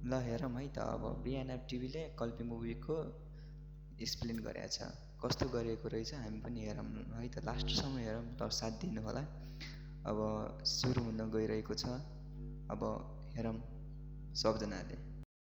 ल हेरौँ है त अब बिएनएफ टिभीले कल्पी मुभीको एक्सप्लेन गरेको छ कस्तो गरिएको रहेछ हामी पनि हेरौँ है त लास्टसम्म हेरौँ त साथ दिनु होला। अब सुरु हुन गइरहेको छ अब हेरौँ सबजनाले।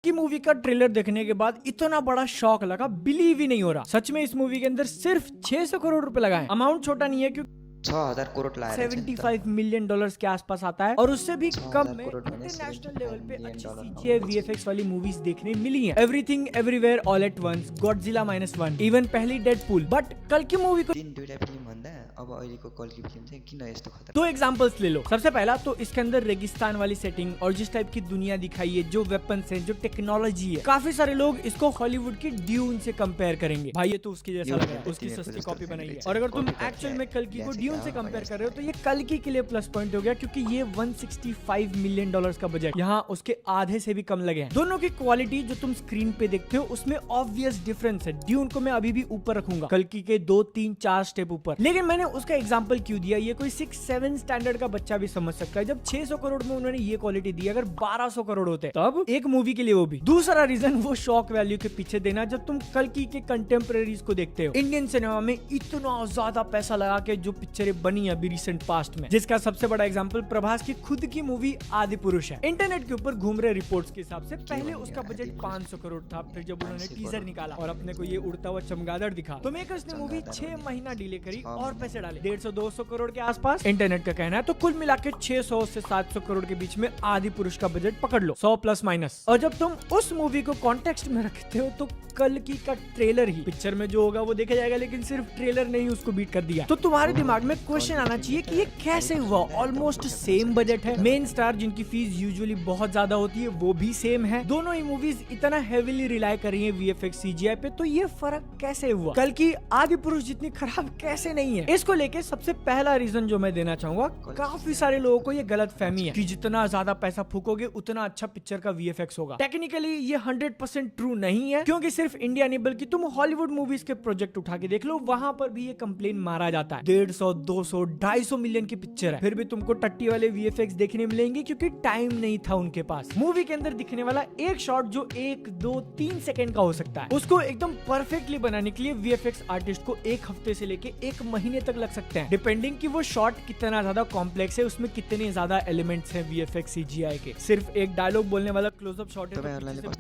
की मूवी का ट्रेलर देखने के बाद इतना बड़ा शॉक लगा, बिलीव ही नहीं हो रहा। सच में इस मूवी के अंदर सिर्फ 600 करोड़ रुपए लगाए। अमाउंट छोटा नहीं है क्योंकि 6000 करोड़ लाया 75 मिलियन डॉलर्स के आसपास आता है और उससे भी कम में इंटरनेशनल लेवल पे अच्छी CGI VFX वाली मूवीज देखने मिली हैं। Everything everywhere all at once, Godzilla -1, even पहली डेडपूल। बट कल की मूवी को दुईटा फिल्म भन्दा अब अहिलेको कल्की फिल्म चाहिँ किन यस्तो खतरा। दो एग्जांपल्स ले लो। सबसे पहला तो इसके अंदर रेगिस्तान वाली सेटिंग और जिस टाइप की दुनिया दिखाई है, जो वेपन्स हैं, जो टेक्नोलॉजी है, काफी सारे लोग इसको हॉलीवुड की ड्यून से कंपेयर करेंगे। भाई ये तो उसकी जैसा लग रहा है, उसकी सस्ती कॉपी बनाई है। और अगर तुम एक्चुअल में कल्की को ड्यून से कंपेयर कर रहे हो तो ये कल्की के लिए प्लस पॉइंट हो गया क्योंकि ये 165 मिलियन डॉलर्स का बजट यहाँ उसके आधे से भी कम लगे हैं। दोनों की क्वालिटी जो तुम स्क्रीन पे देखते हो उसमें ऑब्वियस डिफरेंस है। ड्यून को मैं अभी भी ऊपर रखूंगा, कल्की के 2, 3, 4 स्टेप ऊपर। लेकिन मैंने उसका एग्जांपल क्यों दिया, ये कोई 6, 7 स्टैंडर्ड का बच्चा भी समझ सकता है। जब 600 करोड़ में उन्होंने ये क्वालिटी दी, अगर 1200 करोड़ होते तब एक मूवी के लिए वो भी। दूसरा रीजन वो शॉक वैल्यू के पीछे देना। जब तुम कल्की के कंटेम्प्रेरीज को देखते हो, इंडियन सिनेमा में इतना ज्यादा पैसा लगा के जो पिक्चरें बनी अभी रिसेंट पास्ट में, जिसका सबसे बड़ा एग्जांपल प्रभास की खुद की मूवी आदि पुरुष है। इंटरनेट के ऊपर घूम रहे रिपोर्ट्स के हिसाब से पहले उसका बजट 500 करोड़ था, फिर जब उन्होंने टीजर निकाला और अपने को ये उड़ता हुआ चमगादड़ दिखा तो मेकर्स ने मूवी 6 महीना डिले करी और पैसे डाले 150-200 करोड़ के आसपास इंटरनेट का कहना है। तो कुल मिला के 600 से 700 करोड़ के बीच में आदि पुरुष का बजट पकड़ लो, 100 प्लस माइनस। और जब तुम उस मूवी को कॉन्टेक्स्ट में रखते हो तो कल्की का ट्रेलर ही पिक्चर में जो होगा वो देखा जाएगा, लेकिन सिर्फ ट्रेलर ने ही उसको बीट कर दिया। तो तुम्हारे दिमाग में क्वेश्चन आना चाहिए कि ये कैसे हुआ। ऑलमोस्ट सेम बजट है, मेन स्टार जिनकी फीस यूजुअली बहुत ज्यादा होती है वो भी सेम है, दोनों ही मूवीज इतना हेवीली रिलाई कर रही है VFX CGI पे, तो ये फर्क कैसे हुआ। कल्कि आदि पुरुष जितनी खराब कैसे नहीं है। इसको लेके सबसे पहला रीजन जो मैं देना चाहूंगा, काफी सारे लोगों को ये गलत फहमी है कि जितना ज्यादा पैसा फूकोगे उतना अच्छा पिक्चर का VFX होगा। टेक्निकली ये 100% ट्रू नहीं है, क्योंकि सिर्फ इंडिया नहीं बल्कि तुम हॉलीवुड मूवीज के प्रोजेक्ट उठा के देख लो, वहां पर भी ये कंप्लेन मारा जाता है। 150, 200, 250 मिलियन की पिक्चर है, फिर भी तुमको टट्टी वाले VFX देखने मिलेंगे क्योंकि टाइम नहीं था उनके पास। मूवी के अंदर दिखने वाला एक शॉट जो 1, 2, 3 सेकंड का हो सकता है, उसको एकदम परफेक्टली बनाने के लिए VFX आर्टिस्ट को 1 हफ्ते से लेके 1 महीने तक लग सकते हैं, डिपेंडिंग कि वो शॉट कितना ज्यादा कॉम्प्लेक्स है, उसमें कितने ज्यादा एलिमेंट्स हैं VFX CGI के। सिर्फ एक डायलॉग बोलने वाला क्लोजअप शॉट है तो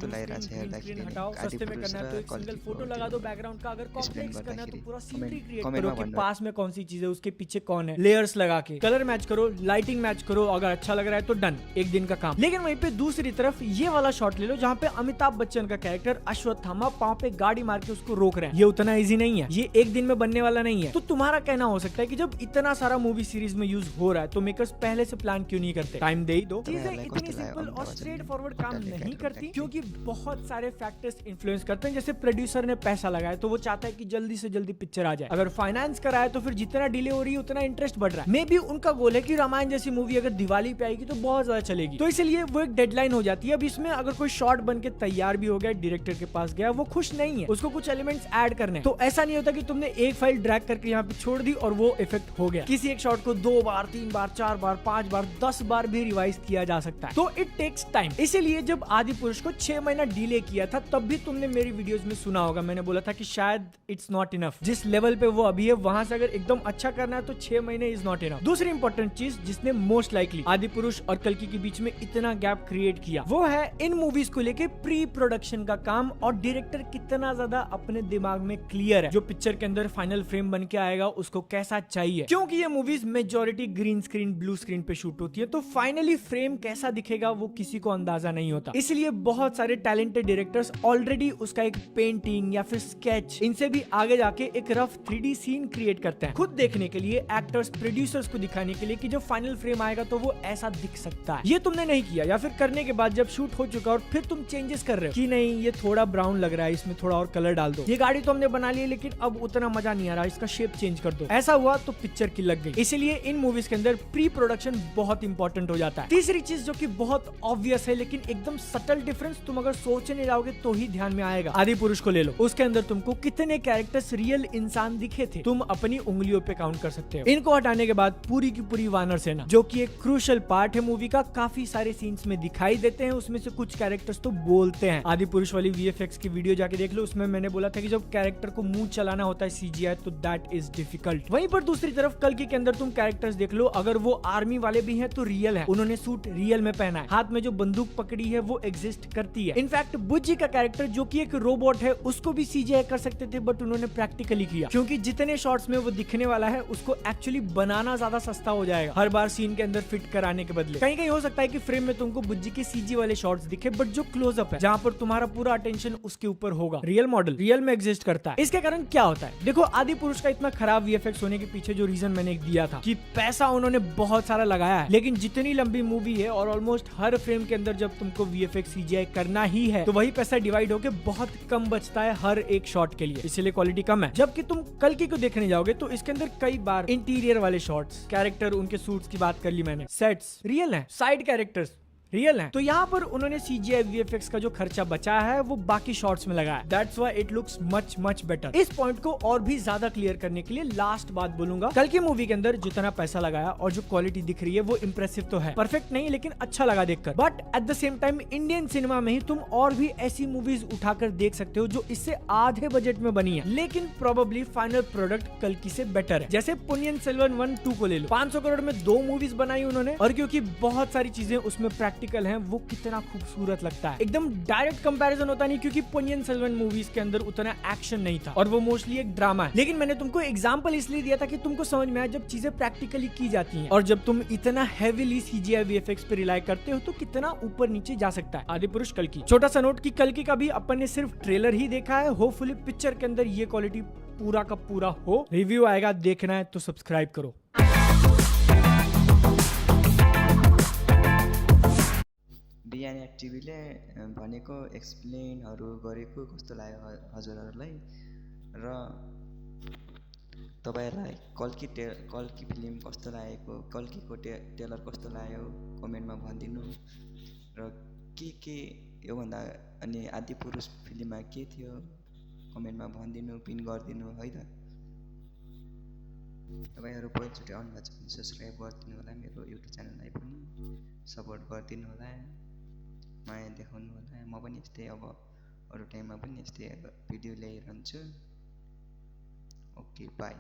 हटाओ, सस्ते में करना है तो एक सिंगल फोटो लगा दो बैकग्राउंड का, अगर कॉम्प्लेक्स करना है तो पूरा सीनरी क्रिएट करो कि पास में कौन सी चीज है, उसके पीछे कौन है, लेयर्स लगा के कलर मैच करो, लाइटिंग मैच करो, अगर अच्छा लग रहा है तो डन, एक दिन का काम। लेकिन वहीं पे दूसरी तरफ ये वाला शॉट ले लो जहाँ पे अमिताभ बच्चन का कैरेक्टर अश्वत्थामा पांव पे गाड़ी मार के उसको रोक रहे हैं, ये उतना इजी नहीं है, ये एक दिन में बनने वाला नहीं है। तो तुम्हारा कहना हो सकता है कि जब इतना सारा मूवी सीरीज में यूज हो रहा है तो मेकर्स पहले से प्लान क्यों नहीं करते, टाइम दे ही दो। चीजें इतनी सिंपल और स्ट्रेट फॉरवर्ड काम नहीं करती, क्योंकि बहुत सारे फैक्टर्स इन्फ्लुएंस करते हैं। जैसे प्रोड्यूसर ने पैसा लगाया तो वो चाहता है कि जल्दी से जल्दी पिक्चर आ जाए, अगर फाइनेंस कराया तो फिर जितना डिले हो रही है उतना इंटरेस्ट बढ़ रहा है। मे बी उनका गोल है कि रामायण जैसी मूवी अगर दिवाली पे आएगी तो बहुत ज्यादा चलेगी, तो इसलिए वो एक डेडलाइन हो जाती है। अब इसमें अगर कोई शॉट बन के तैयार भी हो गया, डायरेक्टर के पास गया, वो खुश नहीं है, उसको कुछ एलिमेंट्स ऐड करने, तो ऐसा नहीं होता कि तुमने एक फाइल ड्रैग करके यहाँ पे छोड़ दी और वो इफेक्ट हो गया। किसी एक शॉट को 2 बार, 3 बार, 4 बार, 5 बार, 10 बार भी रिवाइज किया जा सकता है, तो इट टेक्स टाइम। इसीलिए जब आदि पुरुष को 6 महीना डिले किया था तब भी तुमने मेरी वीडियोस में सुना होगा, मैंने बोला था कि शायद इट्स नॉट इनफ। जिस लेवल पे वो अभी है वहां से अगर एकदम अच्छा करना है तो 6 महीने इज नॉट इनफ। दूसरी इंपॉर्टेंट चीज जिसने मोस्ट लाइकली आदि पुरुष और कल्की के बीच में इतना गैप क्रिएट किया, वो है इन मूवीज को लेके प्री प्रोडक्शन का काम और डायरेक्टर कितना ज्यादा अपने दिमाग में क्लियर है जो पिक्चर के अंदर फाइनल फ्रेम बन के आएगा उसको कैसा चाहिए। क्योंकि ये movies majority green screen, blue screen पे शूट होती है, तो फाइनली फ्रेम कैसा दिखेगा वो किसी को अंदाजा नहीं होता। इसलिए बहुत सारे टैलेंटेड डायरेक्टर्स ऑलरेडी उसका एक पेंटिंग या फिर स्केच, इनसे भी आगे जाके एक रफ 3D सीन क्रिएट करते हैं, खुद देखने के लिए, एक्टर्स, प्रोड्यूसर्स को दिखाने के लिए कि जब फाइनल फ्रेम आएगा तो वो ऐसा दिख सकता है। ये तुमने नहीं किया, या फिर करने के बाद जब शूट हो चुका और फिर तुम चेंजेस कर रहे हो कि नहीं ये थोड़ा ब्राउन लग रहा है, इसमें थोड़ा और कलर डाल दो, ये गाड़ी तो हमने बना ली लेकिन अब उतना मजा नहीं आ रहा, इसका शेप चेंज कर दो। ऐसा हुआ तो पिक्चर की लग गई। इसीलिए इन मूवीज के अंदर प्री प्रोडक्शन बहुत इंपॉर्टेंट हो जाता है। तीसरी चीज जो कि बहुत ऑब्वियस है लेकिन एकदम सटल डिफरेंस तुम अगर सोचने जाओगे तो ही ध्यान में आएगा। आदि पुरुष को ले लो, उसके अंदर तुमको कितने कैरेक्टर्स रियल इंसान दिखे थे तुम अपनी उंगलियों पे काउंट कर सकते हो। इनको हटाने के बाद पूरी की पूरी वानर सेना जो कि एक क्रूशियल पार्ट है मूवी का, काफी सारे सीन्स में दिखाई देते हैं। उसमें से कुछ कैरेक्टर्स तो बोलते हैं। आदि पुरुष वाली VFX की वीडियो जाके देख लो, उसमें मैंने बोला था कि जब कैरेक्टर को मुंह चलाना होता है CGI तो दैट इज डिफिकल्ट। वहीं पर दूसरी तरफ कल्कि के अंदर तुम कैरेक्टर्स देख लो, अगर वो आर्मी वाले भी हैं तो रियल है, उन्होंने सूट रियल में पहना है, हाथ में जो बंदूक पकड़ी है वो एग्जिस्ट करती है। इनफैक्ट बुज्जी का कैरेक्टर जो कि एक रोबोट है उसको भी CGI कर सकते थे बट उन्होंने प्रैक्टिकली किया, क्योंकि जितने शॉट्स में वो दिखने वाला है उसको एक्चुअली बनाना ज्यादा सस्ता हो जाएगा हर बार सीन के अंदर फिट कराने के बदले। कहीं कहीं हो सकता है कि फ्रेम में तुमको बुज्जी के CG वाले शॉट्स दिखे बट जो क्लोजअप है जहां पर तुम्हारा पूरा अटेंशन उसके ऊपर होगा, रियल मॉडल रियल में एग्जिस्ट करता है। इसके कारण क्या होता है देखो, आदि पुरुष का इतना खराब VFX होने के पीछे जो रीजन मैंने दिया था कि पैसा उन्होंने बहुत सारा लगाया है, लेकिन जितनी लंबी मूवी है और ऑलमोस्ट हर फ्रेम के अंदर जब तुमको VFX CGI करना ही है तो वही पैसा डिवाइड होकर बहुत कम बचता है हर एक शॉट के लिए, इसलिए क्वालिटी कम है। जबकि तुम कल्कि को देखने जाओगे तो इसके अंदर कई बार इंटीरियर वाले शॉट्स, कैरेक्टर उनके सूट्स की बात कर ली मैंने, सेट्स रियल है, साइड कैरेक्टर्स रियल है, तो यहाँ पर उन्होंने CGI VFX का जो खर्चा बचा है वो बाकी शॉट्स में लगाया। That's why it looks much much better. इस पॉइंट को और भी ज्यादा क्लियर करने के लिए लास्ट बात बोलूंगा, कल की मूवी के अंदर जितना पैसा लगाया और जो क्वालिटी दिख रही है वो इंप्रेसिव तो है, परफेक्ट नहीं लेकिन अच्छा लगा देखकर, but at the same time Indian cinema में ही तुम और भी ऐसी मूवीज उठाकर देख सकते हो जो इससे आधे बजट में बनी है लेकिन प्रोबेबली फाइनल प्रोडक्ट कल्कि से बेटर है। जैसे पुनियन सेल्वन 1-2 को ले लो, 500 करोड़ में 2 मूवीज बनाई उन्होंने और क्योंकि बहुत सारी चीजें उसमें प्रैक्टिकल हैं वो कितना खूबसूरत लगता है। एकदम डायरेक्ट कंपैरिजन होता नहीं क्योंकि पुनियन सेल्वन मूवीज के अंदर उतना एक्शन नहीं था और वो मोस्टली एक ड्रामा है, लेकिन मैंने तुमको एग्जांपल इसलिए दिया था कि तुमको समझ में आए जब चीजें प्रैक्टिकली की जाती हैं और जब तुम इतना हेवीली CGI VFX पे रिलाई करते हो तो कितना ऊपर नीचे जा सकता है। आदि पुरुष कल्कि, छोटा सा नोट कि कल्कि का भी अपन ने सिर्फ ट्रेलर ही देखा है, होपफुली पिक्चर के अंदर ये क्वालिटी पूरा का पूरा हो। रिव्यू आएगा, देखना है तो सब्सक्राइब करो। बिएनएफ टिभीले भनेको एक्सप्लेनहरू गरेको कस्तो लाग्यो हजुरहरूलाई, र तपाईँहरूलाई कल्कि फिल्म कस्तो लागेको, कल्किको टेलर कस्तो लाग्यो कमेन्टमा भनिदिनु, र के योभन्दा अनि आदि पुरुष फिल्ममा के थियो कमेन्टमा भनिदिनु, पिन गरिदिनु है त। तपाईँहरू पहिलोचोटि आउनु भएको छ भने सब्सक्राइब गरिदिनु होला, मेरो युट्युब च्यानललाई पनि सपोर्ट गरिदिनु होला, माया देखाउनु होला। म पनि यस्तै अब अरू टाइममा पनि यस्तै भिडियो ल्याइरहन्छु। Okay by.